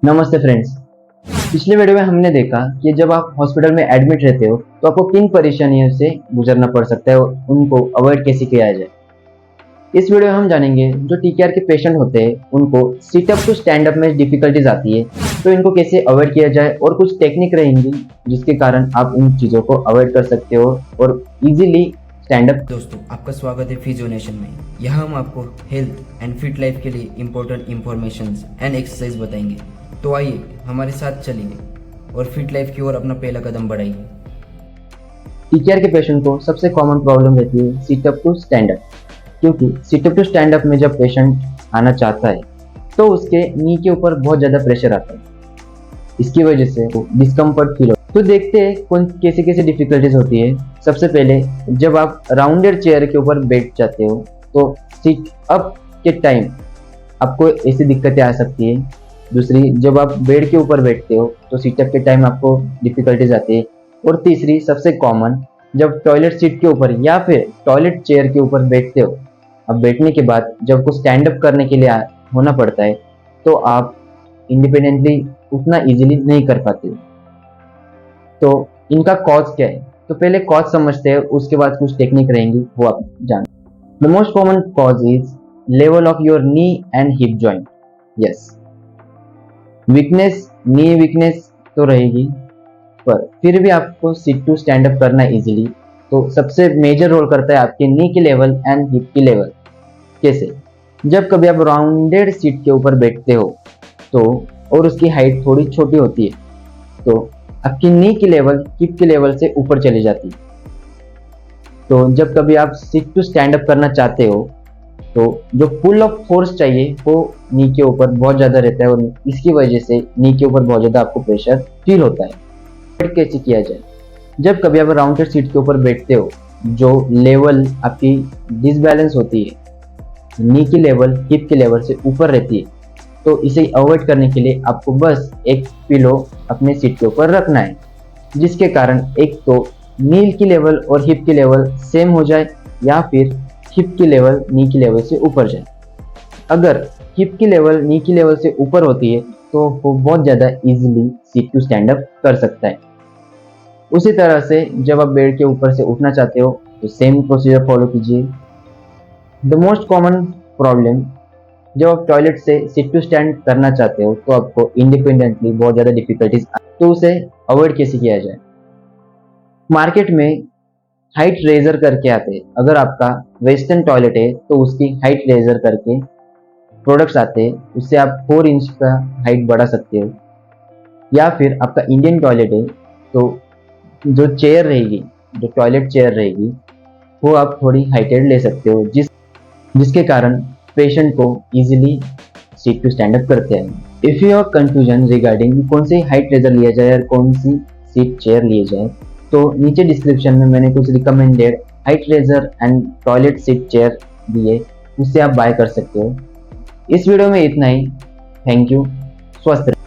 नमस्ते फ्रेंड्स। पिछले वीडियो में हमने देखा कि जब आप हॉस्पिटल में एडमिट रहते हो तो आपको किन परेशानियों से गुजरना पड़ सकता है और उनको अवॉइड कैसे किया जाए। इस वीडियो में हम जानेंगे जो टीकेआर के पेशेंट होते हैं उनको sit up to stand up में डिफिकल्टीज आती है तो इनको कैसे अवॉइड किया जाए और कुछ टेक्निक रहेंगी जिसके कारण आप इन चीज़ों को अवॉइड कर सकते हो और इजीली स्टैंड अप। दोस्तों, आपका स्वागत है फिजियोनेशन में। यहाँ हम आपको हेल्थ एंड फिट लाइफ के लिए इम्पोर्टेंट इंफॉर्मेशन एंड एक्सरसाइज बताएंगे। तो आइए हमारे साथ चलिए और फिट लाइफ की ओर अपना पहला कदम बढ़ाइए। टीकेआर के पेशेंट को सबसे कॉमन प्रॉब्लम रहती है sit up to stand up, क्योंकि sit up to stand up में जब पेशेंट आना चाहता है तो उसके नी के ऊपर बहुत ज़्यादा प्रेशर आता है। इसकी वजह से वो डिस्कम्फर्ट फील होता है। तो देखते हैं कौन कैसे कैसे डिफिकल्टीज होती है। सबसे पहले जब आप राउंडेड चेयर के ऊपर बैठ जाते हो तो सिट अप के टाइम आपको ऐसी दिक्कतें आ सकती है। दूसरी, जब आप बेड के ऊपर बैठते हो तो सिटअप के टाइम आपको डिफिकल्टीज आती है। और तीसरी सबसे कॉमन, जब टॉयलेट सीट के ऊपर या फिर टॉयलेट चेयर के ऊपर बैठते हो, अब बैठने के बाद जब आपको स्टैंड अप करने के लिए होना पड़ता है तो आप इंडिपेंडेंटली उतना इजीली नहीं कर पाते। तो इनका कॉज क्या है? तो पहले कॉज समझते हैं, उसके बाद कुछ टेक्निक रहेंगी वो आप जान। The most common cause is level of your knee and hip joint. Yes, weakness, knee weakness तो रहेगी, पर फिर भी आपको सिट टू स्टैंड अप करना इजीली। तो सबसे मेजर रोल करता है आपके नी की लेवल एंड हिप की लेवल। कैसे? जब कभी आप राउंडेड सीट के ऊपर बैठते हो तो और उसकी हाइट थोड़ी छोटी होती है तो आपकी नी की लेवल हिप की लेवल से ऊपर चली जाती है। तो जब कभी आप सिट टू स्टैंड अप करना चाहते हो तो जो पुल ऑफ फोर्स चाहिए वो नी के ऊपर बहुत ज़्यादा रहता है और इसकी वजह से नी के ऊपर बहुत ज़्यादा आपको प्रेशर फील होता है। कैसे किया जाए? जब कभी आप राउंडेड सीट के ऊपर बैठते हो, जो लेवल आपकी डिसबैलेंस होती है, नी की लेवल हिप के लेवल से ऊपर रहती है, तो इसे अवॉइड करने के लिए आपको बस एक पिलो अपने सीट के ऊपर रखना है, जिसके कारण एक तो नी की लेवल और हिप की लेवल सेम हो जाए या फिर हिप की लेवल नी की लेवल से ऊपर जाए। अगर हिप की लेवल नी की लेवल से ऊपर होती है तो वो बहुत ज़्यादा easily sit to stand up कर सकता है। उसी तरह से जब आप बेड के ऊपर से उठना चाहते हो तो सेम प्रोसीजर फॉलो कीजिए। द मोस्ट कॉमन प्रॉब्लम, जब आप टॉयलेट से सिट टू स्टैंड करना चाहते हो तो आपको इंडिपेंडेंटली बहुत ज़्यादा डिफिकल्टीज, तो उसे अवॉइड कैसे किया जाए? मार्केट में हाइट रेजर करके आते हैं। अगर आपका वेस्टर्न टॉयलेट है तो उसकी हाइट रेजर करके प्रोडक्ट्स आते हैं, उससे आप 4 इंच का हाइट बढ़ा सकते हो। या फिर आपका इंडियन टॉयलेट है तो जो चेयर रहेगी, जो टॉयलेट चेयर रहेगी, वो आप थोड़ी हाइटेड ले सकते हो, जिसके कारण पेशेंट को easily sit to stand up करते हैं। If you are confusion regarding कौन सी हाइट रेजर लिया जाए और कौन सी सीट चेयर लिए जाए, तो नीचे डिस्क्रिप्शन में मैंने कुछ recommended height raiser and toilet seat chair दिए, उससे आप बाय कर सकते हो। इस वीडियो में इतना ही। Thank you. स्वस्थ रहिए।